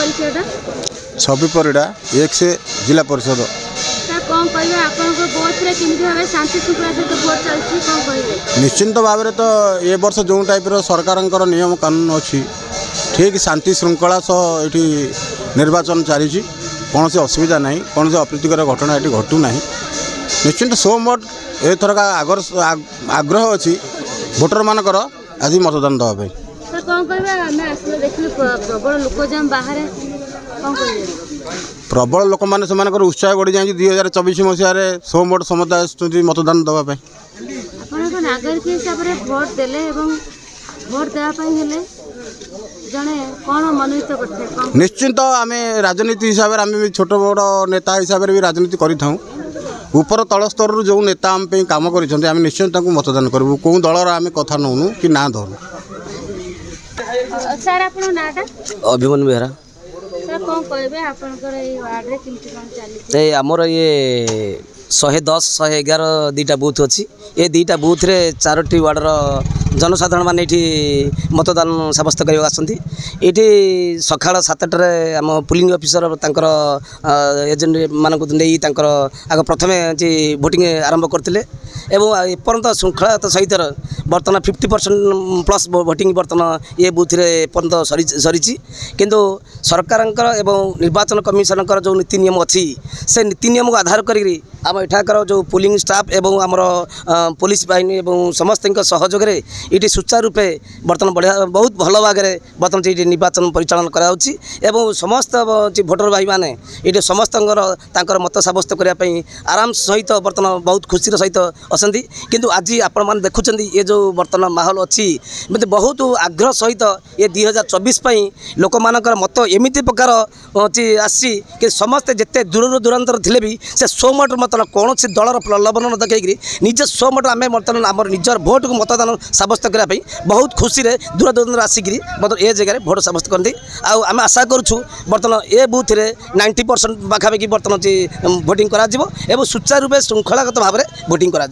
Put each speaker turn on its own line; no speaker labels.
परिचयटा
छवि परिड़ा एक से जिला परिषद
कौन कहे आपको बोथ रे केमिति भाबे शांति शृंखला सहित भोट चलछि कौन कहे
निश्चिंत भाव में तो ये वर्ष जो टाइप सरकार नियम कानून अच्छी ठीक शांति श्रृंखला सह ये निर्वाचन चली कौन से असुविधा ना कौन से अप्रीतिकर घटना ये घटू ना निश्चिंत सो मोट एथर आग्रह अच्छी भोटर मानकर आज मतदान देवाई
सर कौन कहे देखिए प्रबल लोक जाम बाहर कौन कहे
प्रबल लोक मैंने से उत्साह बढ़ी जाए 2024 मसीह सो मोट समुदाय मतदान देवाई
आप नागरिक हिसाब से भोट देले भोट देवाई जड़े कौन मनोनीत करते
निश्चिंत आम राजनीति हिसाब से आम छोट बड़ नेता हिसाब से भी राजनीति करूँ ऊपर तल स्तर जो नेता आम काम कर निश्चित मतदान करूँ कौन दलर आम कथा नौनु कि ना धरू
सर आपन नाटा
अभिमन्यु बेहरा
सर कौन कहबे आपनकर ए वार्ड रे किमति कोन चली
ए हमर ये 110 111 दुईटा बूथ अच्छी ये दुईटा बूथ रे 4टी वार्डर जनसाधारण मान ये मतदान सब्यस्त करने आसती ये सकाल 7टार आम पुलिंग ऑफिसर एजेंट मानक नहीं आग प्रथम भोटिंग आरंभ करते एवं एपर्यंत श्रृंखला सहित बर्तमान 50% प्लस भोटिंग बर्तमान ये बूथ रे पर्यंत सरी किंतु सरकार एवं निर्वाचन कमिशन जो नीति नियम अच्छी से नीति नियम को आधार करी आम एठाकर जो पुलिंग स्टाफ एवं आमर पुलिस बाहिनी एवं समस्त सहयोग ये सुचारू रूपे बर्तमान बढ़िया बहुत भल भाग में बर्तमान ये निर्वाचन परिचालन कर समस्त भोटर भाई मैंने ये समस्त मत सब्यस्त करने आराम सहित बर्तमान बहुत खुशी सहित असंती किंतु आज आपण मैंने देखुं ये जो बर्तमान माहौल अच्छी मतलब बहुत आग्रह सहित ये 2024 लोक मानकर मत एमती प्रकार आसी कि समस्ते जिते दूर दूरांतर थे भी से सोमट मतलब कौन सी दलर प्रलोभन न देखी निजे सोमट आम बर्तमान आम निजर भोट को मतदान सब्यस्त करने बहुत खुशी दूर दूरांतर आसिक मतलब ये जगह भोट सब्यस्त करती आम आशा करूँ बर्तमान ये बूथ रे 90% पाखापाखि बर्तमान भोटिंग कर सुचारू रूपे श्रृंखलागत भाव में भोटिंग कर